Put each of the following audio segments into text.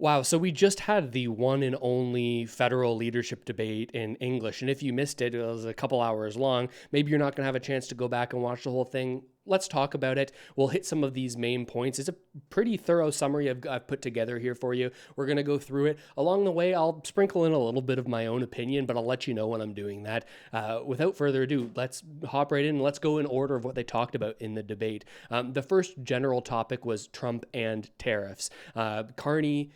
Wow, so we just had the one and only federal leadership debate in English. And if you missed it, it was a couple hours long. Maybe you're not going to have a chance to go back and watch the whole thing. Let's talk about it. We'll hit some of these main points. It's a pretty thorough summary I've put together here for you. We're going to go through it. Along the way, I'll sprinkle in a little bit of my own opinion, but I'll let you know when I'm doing that. Without further ado, let's hop right in and let's go in order of what they talked about in the debate. The first general topic was Trump and tariffs. Carney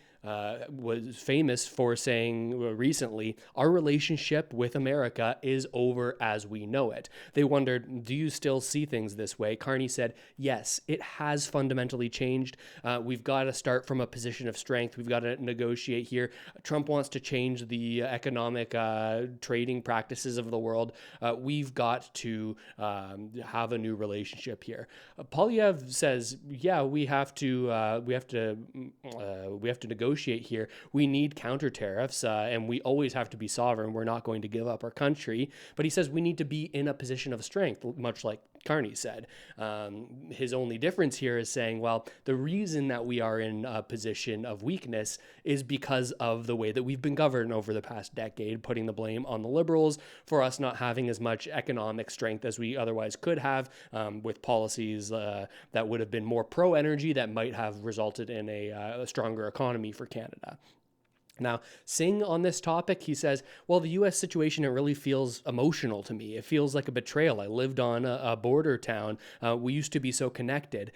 was famous for saying recently, our relationship with America is over as we know it. They wondered, do you still see things this way? Carney said, yes, it has fundamentally changed. We've got to start from a position of strength. We've got to negotiate here. Trump wants to change the economic trading practices of the world. We've got to have a new relationship here. Polyev says, yeah, we have to negotiate here. We need counter tariffs, and we always have to be sovereign. We're not going to give up our country. But he says we need to be in a position of strength, much like Carney said. His only difference here is saying, well, the reason that we are in a position of weakness is because of the way that we've been governed over the past decade, putting the blame on the liberals for us not having as much economic strength as we otherwise could have, with policies that would have been more pro-energy that might have resulted in a stronger economy for Canada. Now, Singh on this topic, he says, well, the U.S. situation, it really feels emotional to me. It feels like a betrayal. I lived on a border town. We used to be so connected.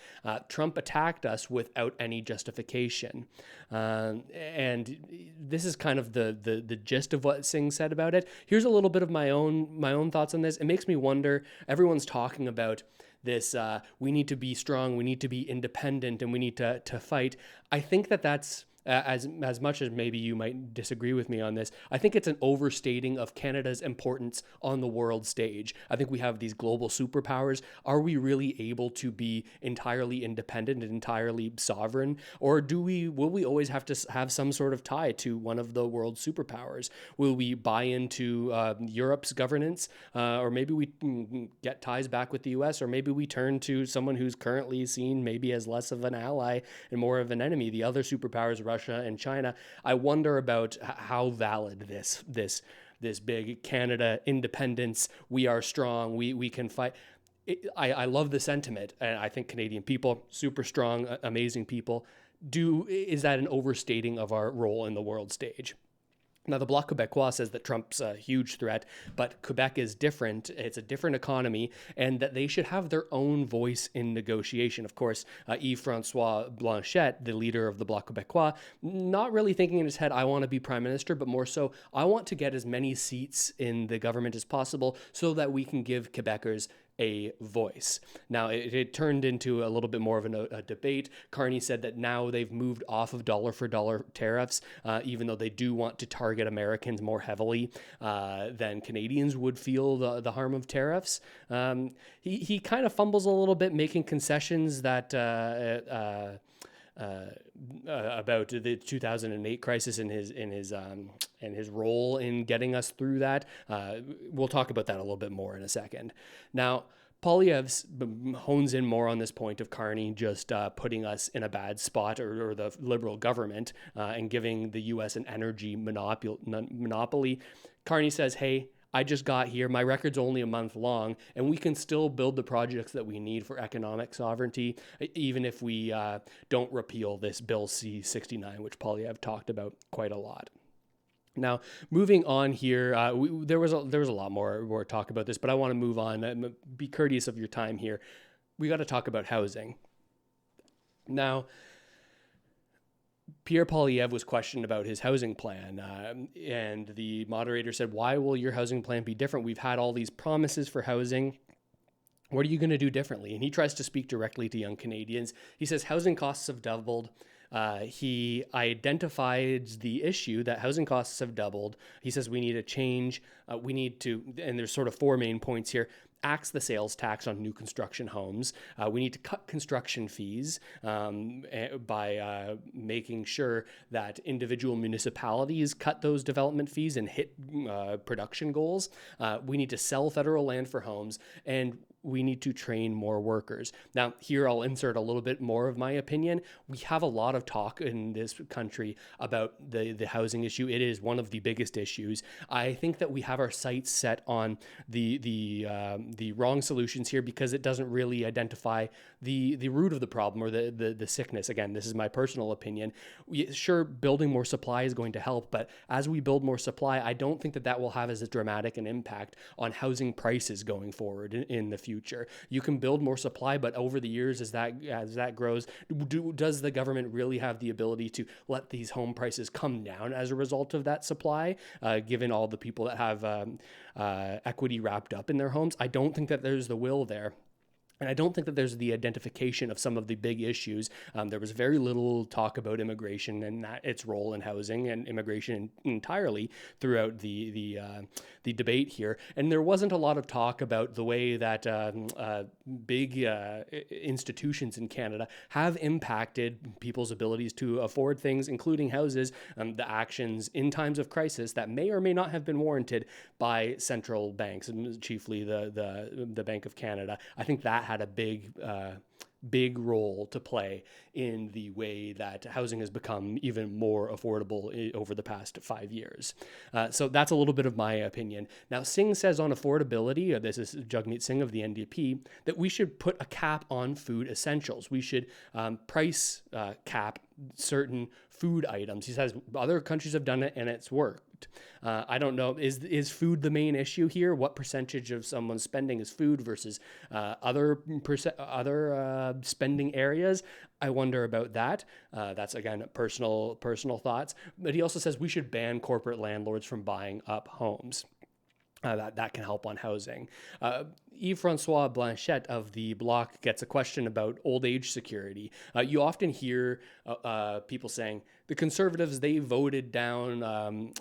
Trump attacked us without any justification. And this is kind of the gist of what Singh said about it. Here's a little bit of my own thoughts on this. It makes me wonder, everyone's talking about this, we need to be strong, we need to be independent, and we need to fight. I think that's as much as maybe you might disagree with me on this, I think it's an overstating of Canada's importance on the world stage. I think we have these global superpowers. Are we really able to be entirely independent and entirely sovereign? Or will we always have to have some sort of tie to one of the world superpowers? Will we buy into Europe's governance? Or maybe we get ties back with the US, or maybe we turn to someone who's currently seen maybe as less of an ally and more of an enemy, the other superpowers, Russia and China. I wonder about how valid this big Canada independence, we are strong, we can fight. I love the sentiment, and I think Canadian people, super strong, amazing people. Is that an overstating of our role in the world stage? Now, the Bloc Québécois says that Trump's a huge threat, but Quebec is different. It's a different economy, and that they should have their own voice in negotiation. Of course, Yves-François Blanchet, the leader of the Bloc Québécois, not really thinking in his head, I want to be prime minister, but more so, I want to get as many seats in the government as possible so that we can give Quebecers a voice. Now, it turned into a little bit more of a debate. Carney said that now they've moved off of dollar for dollar tariffs, even though they do want to target Americans more heavily than Canadians would feel the harm of tariffs. He kind of fumbles a little bit, making concessions that about the 2008 crisis and his role in getting us through that. We'll talk about that a little bit more in a second. Now, Polyev hones in more on this point of Carney just putting us in a bad spot, or the Liberal government, and giving the U.S. an energy monopoly. Carney says, hey, I just got here. My record's only a month long, and we can still build the projects that we need for economic sovereignty, even if we don't repeal this Bill C-69, which Polyev talked about quite a lot. Now, moving on here, there was a lot more talk about this, but I want to move on. Be courteous of your time here. We got to talk about housing. Now, Pierre Poilievre was questioned about his housing plan, and the moderator said, why will your housing plan be different? We've had all these promises for housing. What are you going to do differently? And he tries to speak directly to young Canadians. He says housing costs have doubled. He identifies the issue that housing costs have doubled. He says we need a change. We need to, and there's sort of four main points here. Axe the sales tax on new construction homes. We need to cut construction fees by making sure that individual municipalities cut those development fees and hit production goals. We need to sell federal land for homes. And we need to train more workers. Now, here I'll insert a little bit more of my opinion. We have a lot of talk in this country about the housing issue. It is one of the biggest issues. I think that we have our sights set on the wrong solutions here because it doesn't really identify the root of the problem or the sickness. Again, this is my personal opinion. Sure, building more supply is going to help, but as we build more supply, I don't think that will have as dramatic an impact on housing prices going forward in the future. You can build more supply, but over the years, as that grows, does the government really have the ability to let these home prices come down as a result of that supply, given all the people that have equity wrapped up in their homes? I don't think that there's the will there. And I don't think that there's the identification of some of the big issues. There was very little talk about immigration and its role in housing and immigration entirely throughout the debate here. And there wasn't a lot of talk about the way that big institutions in Canada have impacted people's abilities to afford things, including houses, the actions in times of crisis that may or may not have been warranted by central banks, and chiefly the Bank of Canada. I think that had a big role to play in the way that housing has become even more affordable over the past 5 years. So that's a little bit of my opinion. Now, Singh says on affordability, this is Jagmeet Singh of the NDP, that we should put a cap on food essentials. We should price cap certain food items. He says other countries have done it and it's worked. I don't know. Is food the main issue here? What percentage of someone's spending is food versus other spending areas? I wonder about that. That's again personal thoughts. But he also says we should ban corporate landlords from buying up homes. That can help on housing. Yves-François Blanchette of the Bloc gets a question about old age security. You often hear people saying the Conservatives, they voted down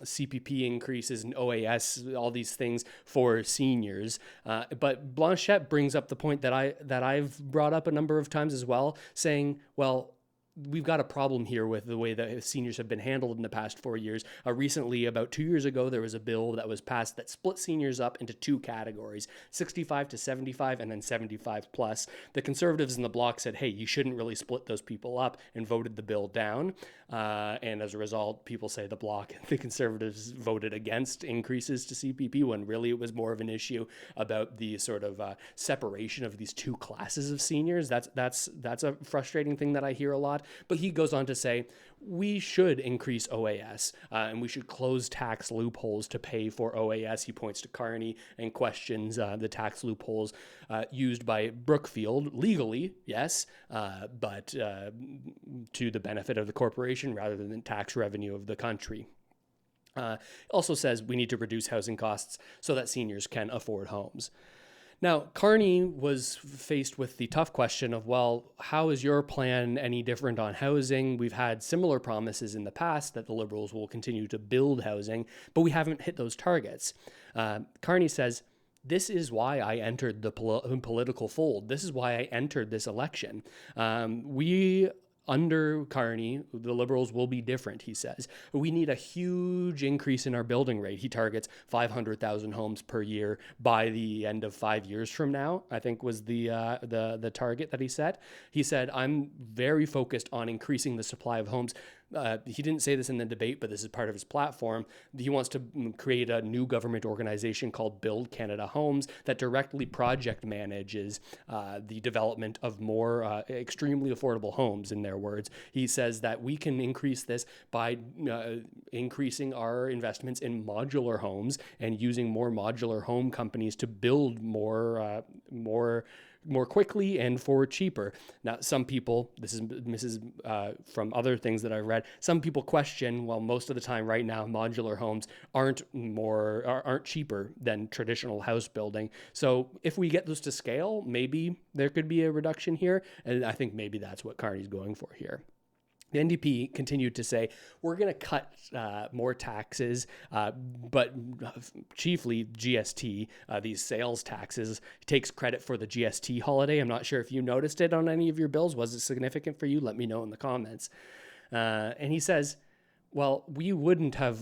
CPP increases and OAS, all these things for seniors. But Blanchette brings up the point that I've brought up a number of times as well, saying, well, we've got a problem here with the way that seniors have been handled in the past 4 years. Recently, about 2 years ago, there was a bill that was passed that split seniors up into two categories, 65 to 75 and then 75 plus. The Conservatives in the Bloc said, hey, you shouldn't really split those people up, and voted the bill down. And as a result, people say the Bloc, the Conservatives voted against increases to CPP when really it was more of an issue about the sort of separation of these two classes of seniors. That's a frustrating thing that I hear a lot. But he goes on to say, we should increase OAS and we should close tax loopholes to pay for OAS. He points to Carney and questions the tax loopholes used by Brookfield legally, yes, but to the benefit of the corporation rather than the tax revenue of the country. Also says we need to reduce housing costs so that seniors can afford homes. Now, Carney was faced with the tough question of, well, how is your plan any different on housing? We've had similar promises in the past that the Liberals will continue to build housing, but we haven't hit those targets. Carney says, this is why I entered the political fold. This is why I entered this election. Under Carney, the Liberals will be different, he says. We need a huge increase in our building rate. He targets 500,000 homes per year by the end of 5 years from now, I think was the target that he set. He said, I'm very focused on increasing the supply of homes. He didn't say this in the debate, but this is part of his platform. He wants to create a new government organization called Build Canada Homes that directly project manages the development of more extremely affordable homes, in their words. He says that we can increase this by increasing our investments in modular homes and using more modular home companies to build more quickly and for cheaper. Now, some people, this is from other things that I've read, some people question, well, most of the time right now, modular homes aren't cheaper than traditional house building. So if we get those to scale, maybe there could be a reduction here. And I think maybe that's what Carney's going for here. The NDP continued to say, we're going to cut more taxes, but chiefly GST, these sales taxes. He takes credit for the GST holiday. I'm not sure if you noticed it on any of your bills. Was it significant for you? Let me know in the comments. And he says, Well, we wouldn't have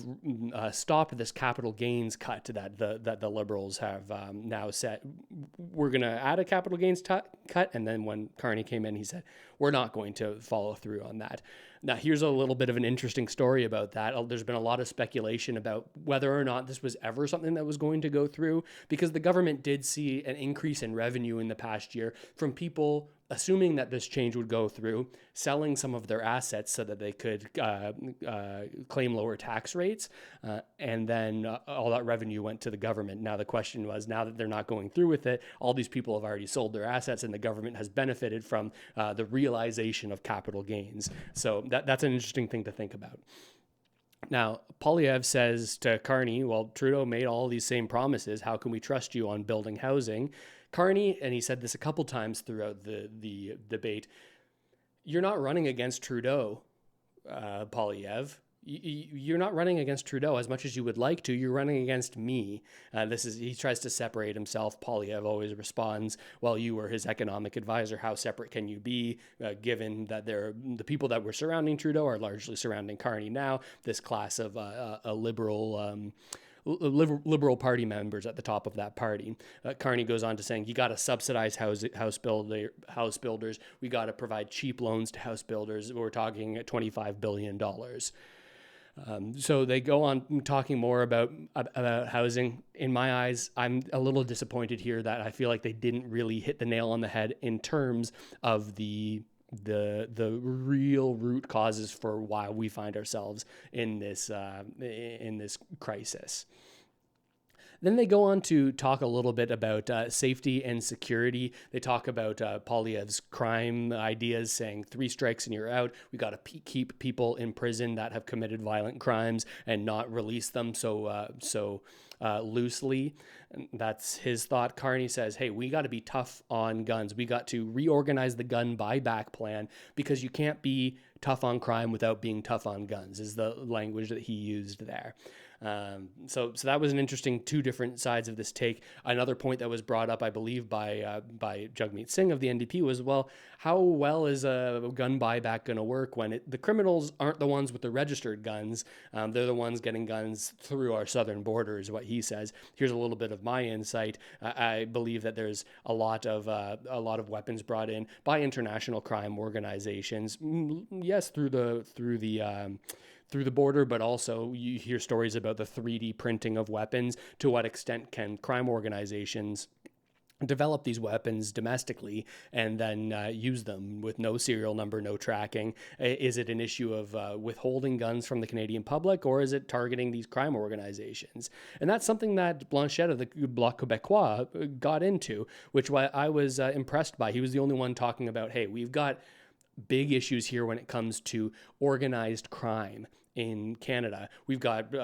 stopped this capital gains cut that the Liberals have now set. We're going to add a capital gains cut, and then when Carney came in, he said we're not going to follow through on that. Now, here's a little bit of an interesting story about that. There's been a lot of speculation about whether or not this was ever something that was going to go through, because the government did see an increase in revenue in the past year from people assuming that this change would go through, selling some of their assets so that they could claim lower tax rates, and then all that revenue went to the government. Now the question was, now that they're not going through with it, all these people have already sold their assets, and the government has benefited from the realization of capital gains. So that's an interesting thing to think about. Now, Poilievre says to Carney, well, Trudeau made all these same promises. How can we trust you on building housing? Carney, and he said this a couple times throughout the debate, you're not running against Trudeau, Poilievre. You're not running against Trudeau as much as you would like to. You're running against me. He tries to separate himself. Poilievre always responds, well, you were his economic advisor. How separate can you be, given that the people that were surrounding Trudeau are largely surrounding Carney now, this class of Liberal Party members at the top of that party. Carney goes on to saying, you got to subsidize house builders. We got to provide cheap loans to house builders. We're talking $25 billion. So they go on talking more about housing. In my eyes, I'm a little disappointed here that I feel like they didn't really hit the nail on the head in terms of the real root causes for why we find ourselves in this crisis. Then they go on to talk a little bit about safety and security. They talk about Poilievre's crime ideas, saying 3 strikes and you're out. We got to keep people in prison that have committed violent crimes and not release them so loosely. That's his thought. Carney says, hey, we got to be tough on guns. We got to reorganize the gun buyback plan, because you can't be tough on crime without being tough on guns, is the language that he used there. So that was an interesting 2 different sides of this take. Another point that was brought up, I believe, by Jagmeet Singh of the NDP was, well, how well is a gun buyback going to work when the criminals aren't the ones with the registered guns? They're the ones getting guns through our southern border, is what he says. Here's a little bit of my insight. I believe that there's a lot of weapons brought in by international crime organizations. Yes, through the border, but also you hear stories about the 3D printing of weapons. To what extent can crime organizations develop these weapons domestically and then use them with no serial number, no tracking? Is it an issue of withholding guns from the Canadian public, or is it targeting these crime organizations? And that's something that Blanchette of the Bloc Québécois got into, which I was impressed by. He was the only one talking about, hey, we've got big issues here when it comes to organized crime in Canada. We've got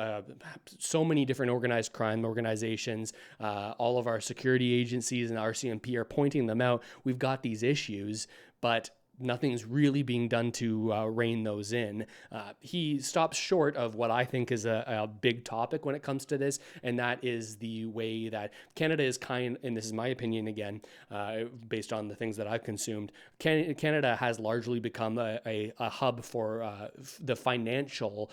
so many different organized crime organizations. All of our security agencies and RCMP are pointing them out. We've got these issues, but nothing's really being done to rein those in. He stops short of what I think is a big topic when it comes to this, and that is the way that Canada is and this is my opinion again, based on the things that I've consumed, Canada has largely become a hub for the financial,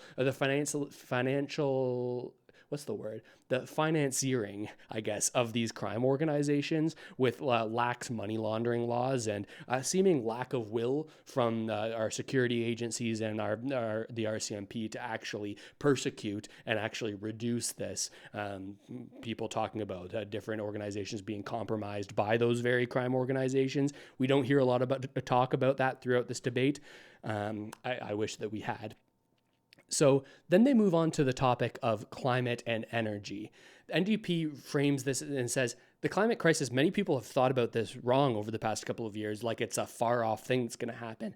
what's the word? The financiering, I guess, of these crime organizations, with lax money laundering laws and seeming lack of will from our security agencies and the RCMP to actually persecute and actually reduce this. People talking about different organizations being compromised by those very crime organizations. We don't hear a lot about talk about that throughout this debate. I wish that we had. So then they move on to the topic of climate and energy. The NDP frames this and says, the climate crisis, many people have thought about this wrong over the past couple of years, like it's a far off thing that's going to happen.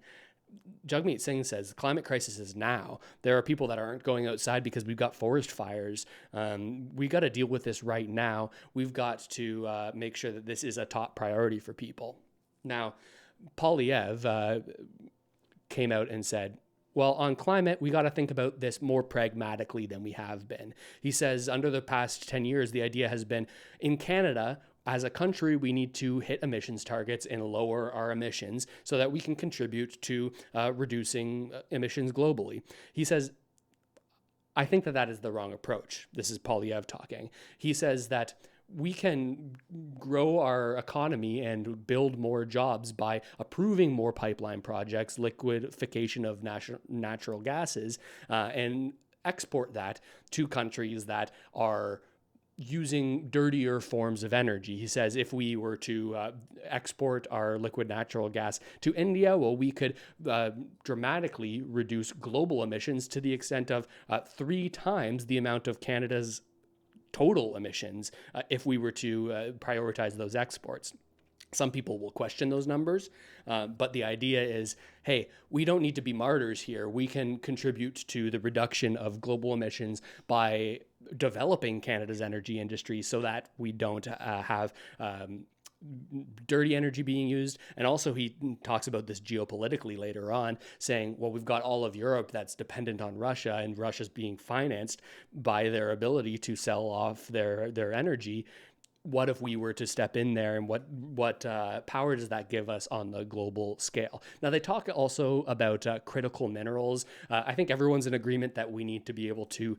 Jagmeet Singh says the climate crisis is now. There are people that aren't going outside because we've got forest fires. We got to deal with this right now. We've got to make sure that this is a top priority for people. Now, Poilievre came out and said, well, on climate, we got to think about this more pragmatically than we have been. He says under the past 10 years, the idea has been in Canada, as a country, we need to hit emissions targets and lower our emissions so that we can contribute to reducing emissions globally. He says, I think that that is the wrong approach. This is Polyev talking. He says that we can grow our economy and build more jobs by approving more pipeline projects, liquefaction of natural gases, and export that to countries that are using dirtier forms of energy. He says if we were to export our liquid natural gas to India, well, we could dramatically reduce global emissions to the extent of 3 times the amount of Canada's total emissions if we were to prioritize those exports. Some people will question those numbers, but the idea is, hey, we don't need to be martyrs here. We can contribute to the reduction of global emissions by developing Canada's energy industry so that we don't have dirty energy being used. And also he talks about this geopolitically later on, saying, well, we've got all of Europe that's dependent on Russia, and Russia's being financed by their ability to sell off their energy. What if we were to step in there, and what power does that give us on the global scale? Now, they talk also about critical minerals. I think everyone's in agreement that we need to be able to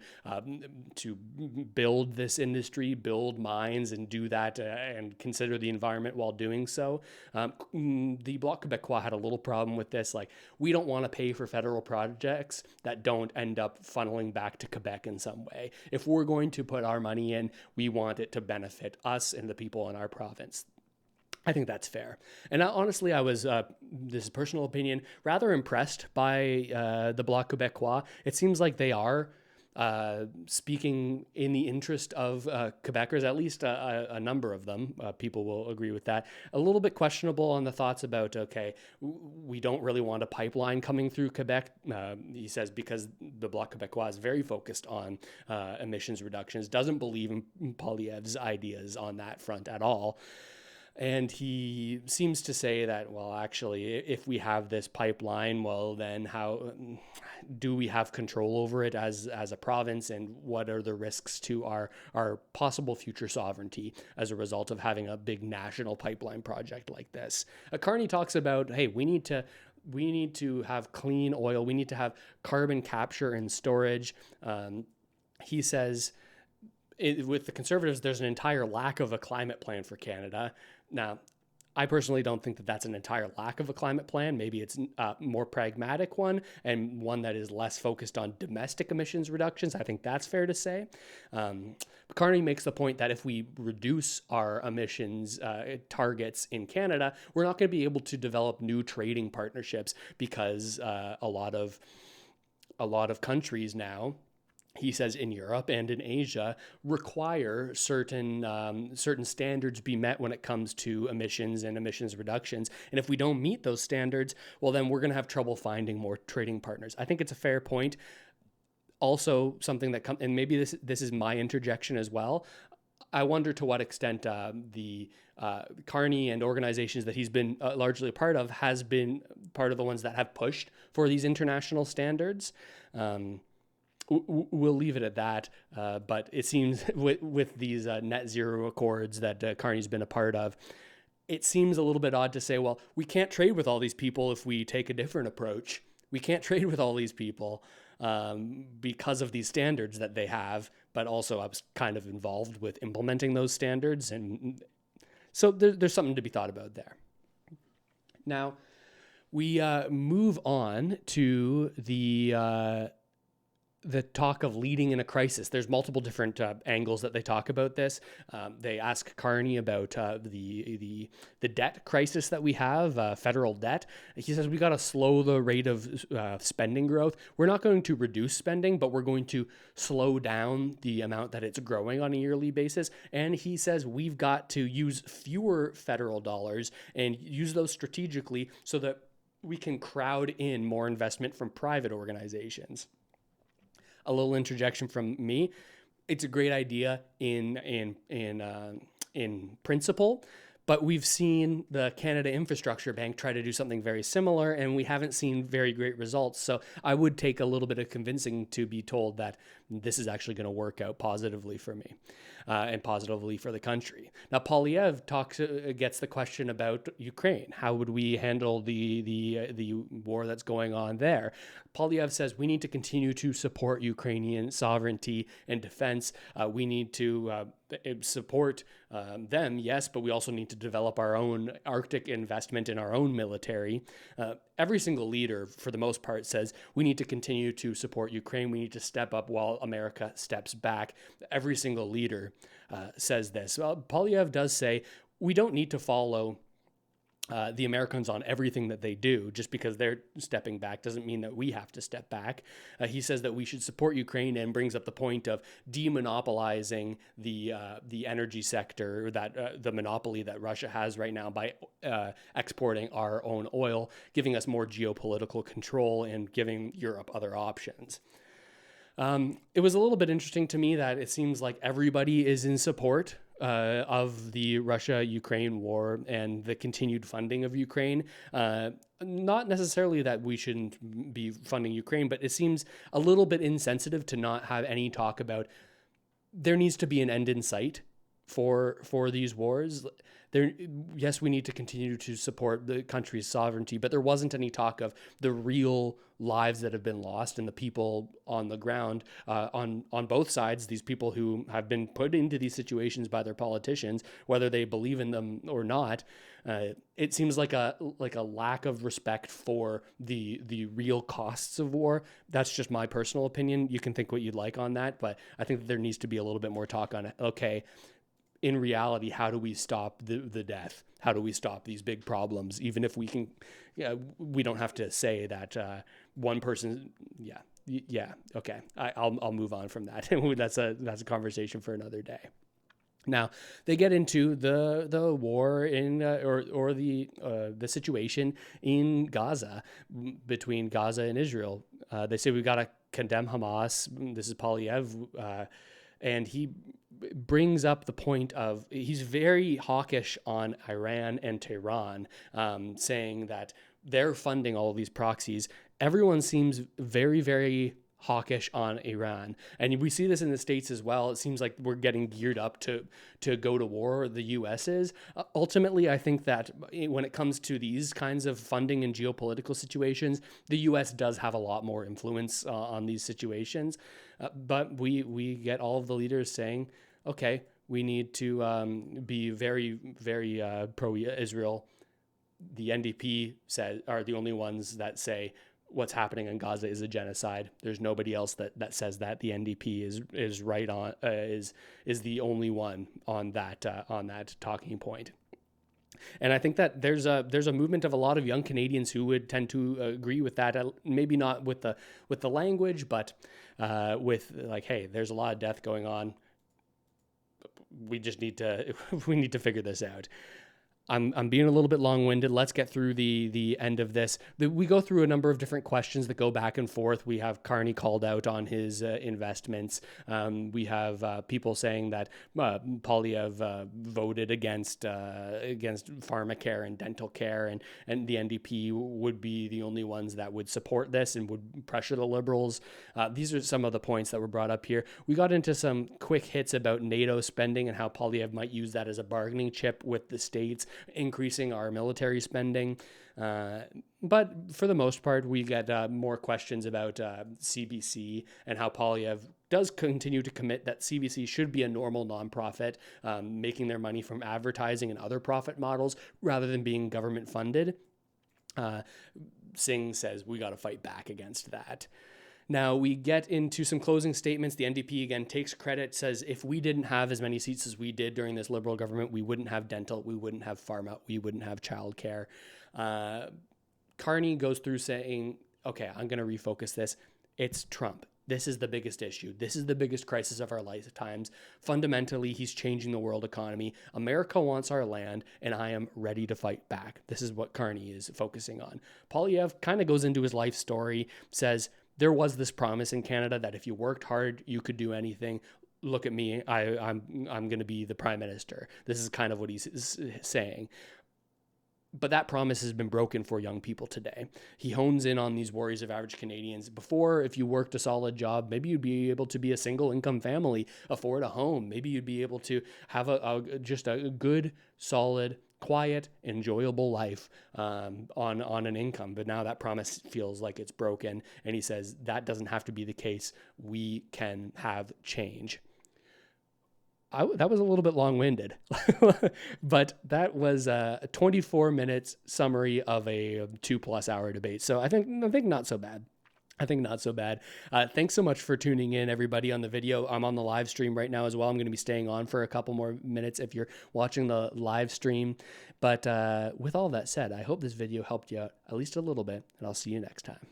build this industry, build mines, and do that and consider the environment while doing so. The Bloc Québécois had a little problem with this. Like, we don't want to pay for federal projects that don't end up funneling back to Quebec in some way. If we're going to put our money in, we want it to benefit us and the people in our province. I think that's fair. And honestly, I was, this is personal opinion, rather impressed by the Bloc Québécois. It seems like they are speaking in the interest of Quebecers, at least a number of them. People will agree with that. A little bit questionable on the thoughts about, okay, we don't really want a pipeline coming through Quebec. He says because the Bloc Québécois is very focused on emissions reductions, doesn't believe in Poilievre's ideas on that front at all. And he seems to say that, well, actually, if we have this pipeline, well, then how do we have control over it as a province, and what are the risks to our possible future sovereignty as a result of having a big national pipeline project like this? Carney talks about, hey, we need to have clean oil. We need to have carbon capture and storage. He says, with the Conservatives, there's an entire lack of a climate plan for Canada. Now, I personally don't think that that's an entire lack of a climate plan. Maybe it's a more pragmatic one, and one that is less focused on domestic emissions reductions. I think that's fair to say. Carney makes the point that if we reduce our emissions targets in Canada, we're not going to be able to develop new trading partnerships because a lot of countries now, he says, in Europe and in Asia, require certain standards be met when it comes to emissions and emissions reductions. And if we don't meet those standards, well, then we're going to have trouble finding more trading partners. I think it's a fair point. Also, something that and maybe this is my interjection as well. I wonder to what extent the Carney and organizations that he's been largely a part of has been part of the ones that have pushed for these international standards. We'll leave it at that, but it seems with these net zero accords that Carney's been a part of, it seems a little bit odd to say, well, we can't trade with all these people if we take a different approach. We can't trade with all these people because of these standards that they have, but also I was kind of involved with implementing those standards, and so there's something to be thought about there. Now, we move on to the talk of leading in a crisis. There's multiple different angles that they talk about this. They ask Carney about the debt crisis that we have, federal debt. He says we got to slow the rate of spending growth. We're not going to reduce spending, but we're going to slow down the amount that it's growing on a yearly basis. And he says we've got to use fewer federal dollars and use those strategically so that we can crowd in more investment from private organizations. A little interjection from me. It's a great idea in principle, but we've seen the Canada Infrastructure Bank try to do something very similar, and we haven't seen very great results. So I would take a little bit of convincing to be told that this is actually going to work out positively for me and positively for the country. Now, Poilievre gets the question about Ukraine. How would we handle the war that's going on there? Polyev says we need to continue to support Ukrainian sovereignty and defense. We need to support them, yes, but we also need to develop our own Arctic investment in our own military. Every single leader, for the most part, says we need to continue to support Ukraine. We need to step up while America steps back. Every single leader says this. Well, Polyev does say we don't need to follow the Americans on everything that they do. Just because they're stepping back doesn't mean that we have to step back. He says that we should support Ukraine and brings up the point of demonopolizing the energy sector, that the monopoly that Russia has right now by exporting our own oil, giving us more geopolitical control and giving Europe other options. It was a little bit interesting to me that it seems like everybody is in support of the Russia-Ukraine war and the continued funding of Ukraine. Not necessarily that we shouldn't be funding Ukraine, but it seems a little bit insensitive to not have any talk about there needs to be an end in sight for these wars. Yes, we need to continue to support the country's sovereignty, but there wasn't any talk of the real lives that have been lost and the people on the ground on both sides, these people who have been put into these situations by their politicians, whether they believe in them or not. It seems like a lack of respect for the real costs of war. That's just my personal opinion. You can think what you'd like on that, but I think that there needs to be a little bit more talk on it. Okay, in reality, how do we stop the death? How do we stop these big problems? Even if we can, we don't have to say that one person. Okay, I'll move on from that. That's a conversation for another day. Now they get into the war in or the situation in Gaza, between Gaza and Israel. They say we've got to condemn Hamas. This is Polyev, and he brings up the point of, he's very hawkish on Iran and Tehran, saying that they're funding all of these proxies. Everyone seems very, very hawkish on Iran. And we see this in the States as well. It seems like we're getting geared up to go to war, the U.S. is. Ultimately, I think that when it comes to these kinds of funding and geopolitical situations, the U.S. does have a lot more influence on these situations. But we get all of the leaders saying, okay, we need to be very, very pro-Israel. The NDP are the only ones that say what's happening in Gaza is a genocide. There's nobody else that says that. The NDP is right on is the only one on that talking point. And I think that there's a movement of a lot of young Canadians who would tend to agree with that. Maybe not with the language, but with like, hey, there's a lot of death going on. We need to figure this out. I'm being a little bit long-winded. Let's get through the end of this. We go through a number of different questions that go back and forth. We have Carney called out on his investments. We have people saying that Polyev voted against pharmacare and dental care, and the NDP would be the only ones that would support this and would pressure the Liberals. These are some of the points that were brought up here. We got into some quick hits about NATO spending and how Polyev might use that as a bargaining chip with the states, increasing our military spending. But for the most part, we get more questions about CBC and how Polyev does continue to commit that CBC should be a normal nonprofit, making their money from advertising and other profit models rather than being government funded. Singh says we got to fight back against that. Now we get into some closing statements. The NDP again takes credit, says if we didn't have as many seats as we did during this Liberal government, we wouldn't have dental, we wouldn't have pharma, we wouldn't have childcare. Carney goes through saying, okay, I'm going to refocus this. It's Trump. This is the biggest issue. This is the biggest crisis of our lifetimes. Fundamentally, he's changing the world economy. America wants our land, and I am ready to fight back. This is what Carney is focusing on. Polyev kind of goes into his life story, says, there was this promise in Canada that if you worked hard, you could do anything. Look at me. I'm going to be the prime minister. This is kind of what he's saying. But that promise has been broken for young people today. He hones in on these worries of average Canadians. Before, if you worked a solid job, maybe you'd be able to be a single income family, afford a home. Maybe you'd be able to have just a good, solid quiet, enjoyable life on an income. But now that promise feels like it's broken. And he says that doesn't have to be the case. We can have change. That was a little bit long-winded, but that was a 24 minutes summary of a 2+ hour debate. So I think not so bad. I think not so bad. Thanks so much for tuning in, everybody, on the video. I'm on the live stream right now as well. I'm going to be staying on for a couple more minutes if you're watching the live stream. But with all that said, I hope this video helped you out at least a little bit, and I'll see you next time.